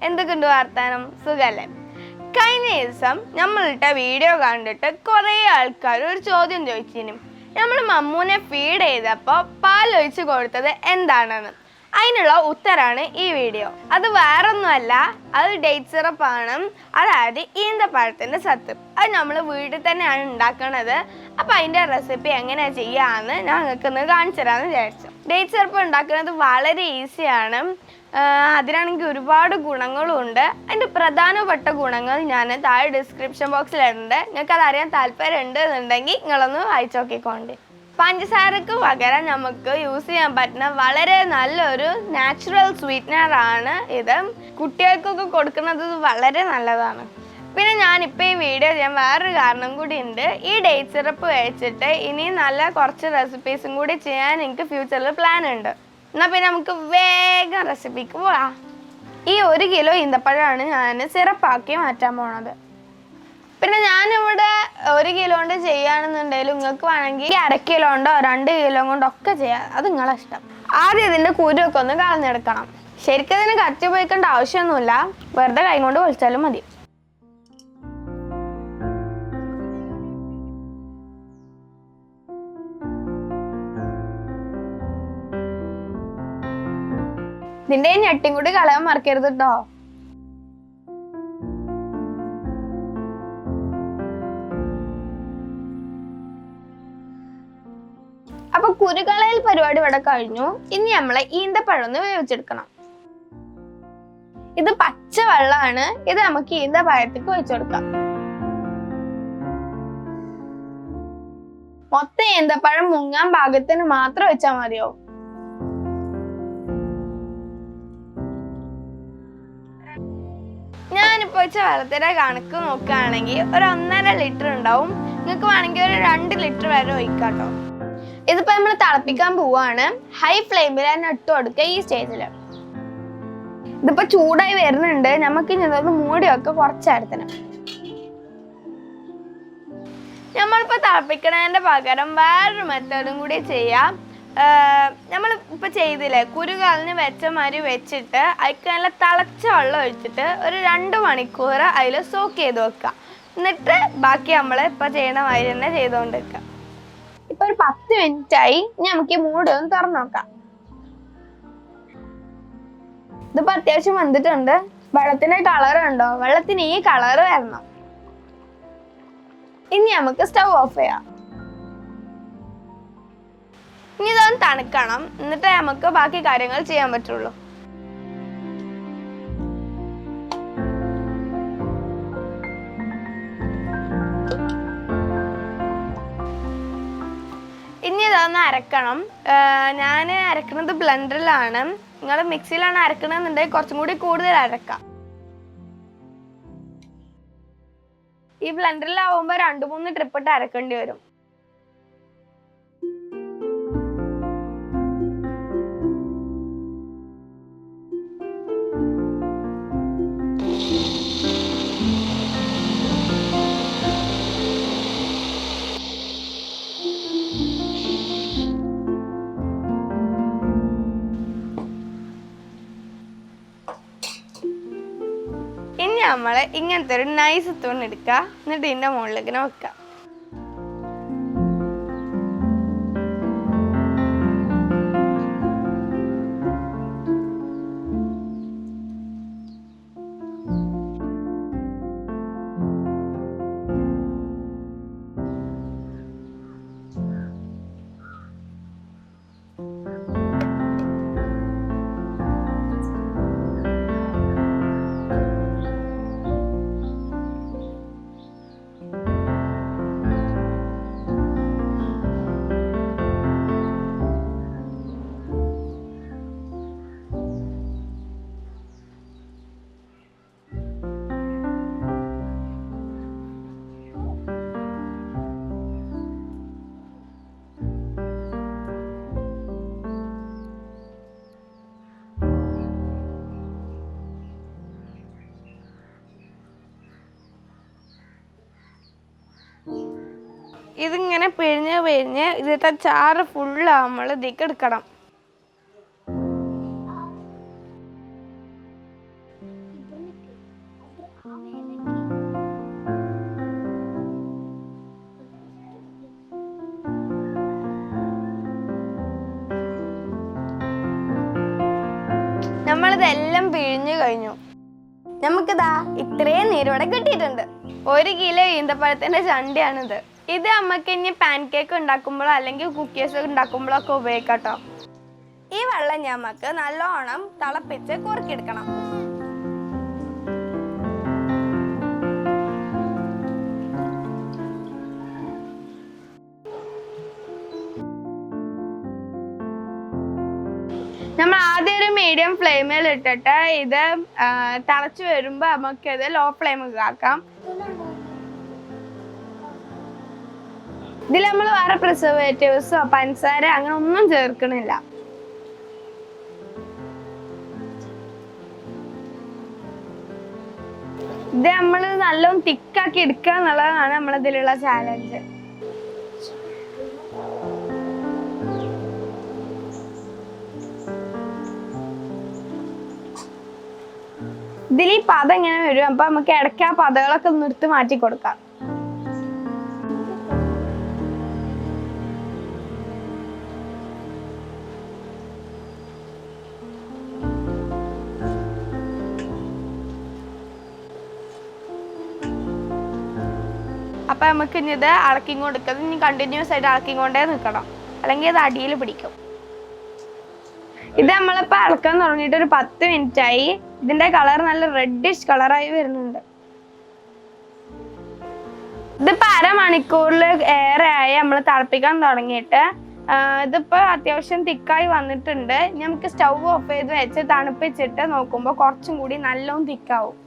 എന്തൊക്കെയുണ്ട് വർത്താനം? സുഖല്ലേ? കഴിഞ്ഞ ദിവസം നമ്മളിട്ട വീഡിയോ കണ്ടിട്ട് കുറേ ആൾക്കാർ ഒരു ചോദ്യം ചോദിച്ചിരുന്നു. നമ്മൾ മമ്മൂനെ ഫീഡ് ചെയ്തപ്പോൾ പാലൊഴിച്ച് കൊടുത്തത് എന്താണെന്ന്. അതിനുള്ള ഉത്തരമാണ് ഈ വീഡിയോ. അത് വേറൊന്നുമല്ല, അത് ഡേറ്റ് സിറപ്പാണ്. അതായത് ഈന്തപ്പഴത്തിൻ്റെ സത്ത്. അത് നമ്മൾ വീട്ടിൽ തന്നെയാണ് ഉണ്ടാക്കുന്നത്. അപ്പോൾ അതിൻ്റെ റെസിപ്പി എങ്ങനെയാണ് ചെയ്യാമെന്ന് ഞങ്ങൾക്കൊന്ന് കാണിച്ചു തരാമെന്ന് വിചാരിച്ചു. ഡേറ്റ് സിറപ്പ് ഉണ്ടാക്കുന്നത് വളരെ ഈസിയാണ്. അതിനാണെങ്കിൽ ഒരുപാട് ഗുണങ്ങളുണ്ട്. അതിൻ്റെ പ്രധാനപ്പെട്ട ഗുണങ്ങൾ ഞാൻ താഴെ ഡിസ്ക്രിപ്ഷൻ ബോക്സിലിടുന്നുണ്ട്. നിങ്ങൾക്ക് അതറിയാൻ താല്പര്യം ഉണ്ട് എന്നുണ്ടെങ്കിൽ നിങ്ങളൊന്ന് വായിച്ചു നോക്കിക്കോണ്ട്. പഞ്ചസാരക്ക് പകരം നമുക്ക് യൂസ് ചെയ്യാൻ പറ്റുന്ന വളരെ നല്ലൊരു നാച്ചുറൽ സ്വീറ്റ്നറാണ് ഇത്. കുട്ടികൾക്കൊക്കെ കൊടുക്കുന്നത് വളരെ നല്ലതാണ്. പിന്നെ ഞാനിപ്പോൾ ഈ വീഡിയോ ചെയ്യാൻ വേറൊരു കാരണം കൂടി ഉണ്ട്. ഈ ഡേറ്റ് സിറപ്പ് കഴിച്ചിട്ട് ഇനി നല്ല കുറച്ച് റെസിപ്പീസും കൂടി ചെയ്യാൻ എനിക്ക് ഫ്യൂച്ചറിൽ പ്ലാൻ ഉണ്ട്. എന്നാൽ പിന്നെ നമുക്ക് വേഗം റെസിപ്പിക്ക് പോകാം. ഈ 1 കിലോ ഈന്തപ്പഴമാണ് ഞാൻ സിറപ്പാക്കി മാറ്റാൻ പോണത്. പിന്നെ ഞാനിവിടെ 1 കിലോ കൊണ്ട് ചെയ്യുകയാണെന്നുണ്ടെങ്കിലും നിങ്ങൾക്ക് വേണമെങ്കിൽ 1/2 കിലോ കൊണ്ടോ 2 കിലോ കൊണ്ടോ ഒക്കെ ചെയ്യാം. അത് നിങ്ങളെ ഇഷ്ടം. ആദ്യം ഇതിൻ്റെ കുരുവൊക്കെ ഒന്ന് കളഞ്ഞെടുക്കണം. ശരിക്കും ഇതിന് കത്തി ഉപയോഗിക്കേണ്ട ആവശ്യമൊന്നുമില്ല, വെറുതെ കൈ കൊണ്ട് പൊളിച്ചാലും മതി. ഇതിൻ്റെ ഞെട്ടിയും കൂടി കളയാൻ മറക്കരുത് കേട്ടോ. അപ്പൊ കുരുകളയിൽ പരിപാടി ഇവിടെ കഴിഞ്ഞു. ഇനി നമ്മളെ ഈന്തപ്പഴം ഒന്ന് വേവിച്ചെടുക്കണം. ഇത് പച്ച വെള്ളമാണ്. ഇത് നമുക്ക് ഈന്തപ്പഴത്തേക്ക് ഒഴിച്ചു കൊടുക്കാം. മൊത്തം ഈന്തപ്പഴം മുങ്ങാൻ പാകത്തിന് മാത്രം വെച്ചാൽ മതിയോ. ഞാനിപ്പോ വെച്ച വെള്ളത്തിന്റെ കണക്ക് നോക്കുകയാണെങ്കിൽ ഒരു 1.5 ലിറ്റർ ഉണ്ടാവും. നിങ്ങൾക്ക് വേണമെങ്കിൽ ഒരു 2 ലിറ്റർ വരെ ഒഴിക്കാട്ടോ. ഇതിപ്പോ നമ്മൾ തിളപ്പിക്കാൻ പോവാണ്. ഹൈ ഫ്ലെയിമിൽ തന്നെ ഇട്ട് കൊടുക്കുക ഈ സ്റ്റേജിൽ. ഇതിപ്പോ ചൂടായി വരുന്നുണ്ട്. നമുക്ക് ഇതൊന്ന് മൂടിയൊക്കെ കുറച്ചെടുത്തണം. നമ്മളിപ്പോ തിളപ്പിക്കണതിന്റെ പകരം വേറൊരു മെത്തേഡും കൂടി ചെയ്യാം. നമ്മൾ ഇപ്പൊ ചെയ്തില്ലേ, കുരു കളഞ്ഞ് വെച്ച മാതിരി വെച്ചിട്ട് അതിക്ക് നല്ല തിളച്ച വെള്ളം ഒഴിച്ചിട്ട് ഒരു 2 മണിക്കൂർ അതിൽ സോക്ക് ചെയ്ത് വെക്കുക. എന്നിട്ട് ബാക്കി നമ്മൾ ഇപ്പൊ ചെയ്യണ മാതിരി തന്നെ ചെയ്തുകൊണ്ടിരിക്കുക. ഇപ്പൊ ഒരു 10 മിനിറ്റായി. ഇനി നമുക്ക് ഈ മൂടി ഒന്ന് തുറന്നു നോക്കാം. ഇതിപ്പോ അത്യാവശ്യം വന്നിട്ടുണ്ട്. വെള്ളത്തിന്റെ കളർ ഉണ്ടോ? വെള്ളത്തിന് ഈ കളർ വരണം. ഇനി നമുക്ക് സ്റ്റവ് ഓഫ് ചെയ്യാം. ഇനി ഇതൊന്ന് തണുക്കണം. എന്നിട്ട് നമുക്ക് ബാക്കി കാര്യങ്ങൾ ചെയ്യാൻ പറ്റുള്ളൂ. ഇനി ഇതൊന്ന് അരക്കണം. ഞാൻ അരക്കുന്നത് ബ്ലെൻഡറിലാണ്. നിങ്ങൾ മിക്സിയിലാണ് അരക്കണമെന്നുണ്ടെങ്കിൽ കുറച്ചും കൂടി കൂടുതൽ അരക്കാം. ഈ ബ്ലെൻഡറിലാവുമ്പോൾ 2-3 ട്രിപ്പ് ഇട്ട് അരക്കേണ്ടി വരും. ഇനി നമ്മൾ ഇങ്ങനത്തെ ഒരു നൈസ് തൂണ് എടുക്കുക. എന്നിട്ട് ഇതിൻ്റെ മുകളിലേക്ക് വെക്കുക. ഇതിങ്ങനെ പിഴിഞ്ഞ് ഇതിലത്തെ ചാറ് ഫുള്ള് നമ്മൾ ഇതിലേക്ക് എടുക്കണം. നമ്മളിതെല്ലാം പിഴിഞ്ഞു കഴിഞ്ഞു. നമുക്കിതാ ഇത്രയും നീരോടെ കിട്ടിയിട്ടുണ്ട്. 1 കിലോ ഈന്തപ്പഴത്തിന്റെ ചണ്ടിയാണിത്. ഇത് നമുക്ക് ഇനി പാൻ കേക്ക് ഉണ്ടാക്കുമ്പോഴോ അല്ലെങ്കിൽ കുക്കീസ് ഉണ്ടാക്കുമ്പോഴോ ഒക്കെ ഉപയോഗിക്കാം കേട്ടോ. ഈ വെള്ളം നമുക്ക് നല്ലോണം തിളപ്പിച്ച് കുറുക്കിയെടുക്കണം. നമ്മൾ ആദ്യം ഒരു മീഡിയം ഫ്ലെയിമിൽ ഇട്ടിട്ട് ഇത് തിളച്ച് വരുമ്പോൾ നമുക്കിത് ലോ ഫ്ലെയിമിൽ ആക്കാം. ഇതിൽ നമ്മൾ വേറെ പ്രിസർവേറ്റീവ്സോ പഞ്ചസാര അങ്ങനെ ഒന്നും ചേർക്കണില്ല. ഇത് നമ്മൾ നല്ലോണം തിക്കാക്കി എടുക്കുക എന്നുള്ളതാണ് നമ്മളിതിലുള്ള ചാലഞ്ച്. ഇതിൽ ഈ പത ഇങ്ങനെ വരും. അപ്പൊ നമുക്ക് ഇടയ്ക്ക് ആ പതകളൊക്കെ നിർത്തി മാറ്റി കൊടുക്കാം. അപ്പൊ നമുക്ക് ഇനി ഇത് ഇളക്കി കൊടുക്കുന്നത് ഇനി കണ്ടിന്യൂസ് ആയിട്ട് ഇളക്കിക്കൊണ്ടേ നിൽക്കണം, അല്ലെങ്കിൽ അത് അടിയിൽ പിടിക്കും. ഇത് നമ്മളിപ്പോ ഇളക്കാൻ തുടങ്ങിയിട്ട് ഒരു 10 മിനിറ്റ് ആയി. ഇതിന്റെ കളർ നല്ല റെഡിഷ് കളറായി വരുന്നുണ്ട്. ഇതിപ്പോ അരമണിക്കൂറിൽ ഏറെ ആയി നമ്മൾ തിളപ്പിക്കാൻ തുടങ്ങിയിട്ട്. ഇതിപ്പോ അത്യാവശ്യം തിക്കായി വന്നിട്ടുണ്ട്. നമുക്ക് സ്റ്റൗ ഓഫ് ചെയ്ത് വെച്ച് തണുപ്പിച്ചിട്ട് നോക്കുമ്പോൾ കുറച്ചും കൂടി നല്ലോണം തിക്കാവും.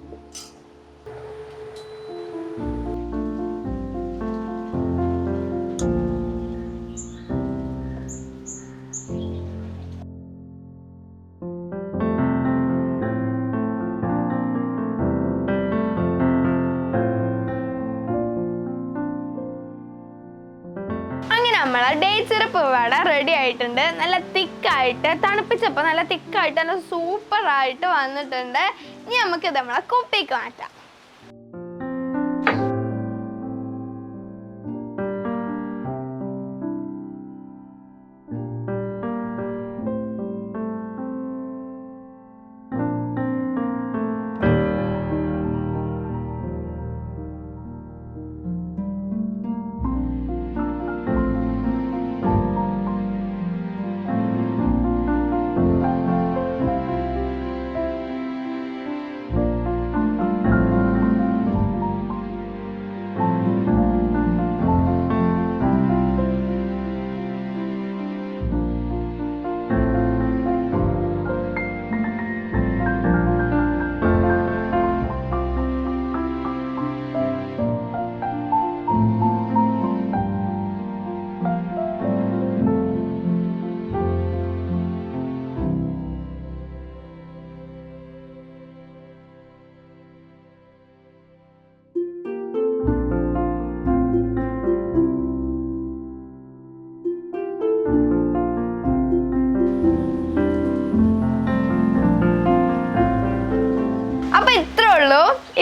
നമ്മളെ ഡേറ്റ് സിറപ്പ് വട റെഡി ആയിട്ടുണ്ട്. നല്ല തിക്കായിട്ട് തണുപ്പിച്ചപ്പോൾ നല്ല തിക്കായിട്ട് നല്ല സൂപ്പറായിട്ട് വന്നിട്ടുണ്ട്. ഇനി നമുക്കിത് നമ്മളെ കുപ്പിക്ക് മാറ്റാം.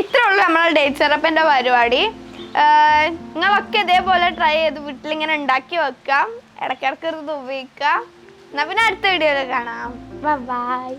ഇത്രേ ഉള്ളൂ നമ്മളെ ഡേറ്റ് സിറപ്പിന്റെ പരിപാടി. നിങ്ങളൊക്കെ ഇതേപോലെ ട്രൈ ചെയ്ത് വീട്ടിലിങ്ങനെ ഉണ്ടാക്കി വെക്കാം, ഇടയ്ക്കിടയ്ക്ക് ഇത് ഉപയോഗിക്കാം. എന്നാ പിന്നെ അടുത്ത വീഡിയോയിൽ കാണാം. ബൈ.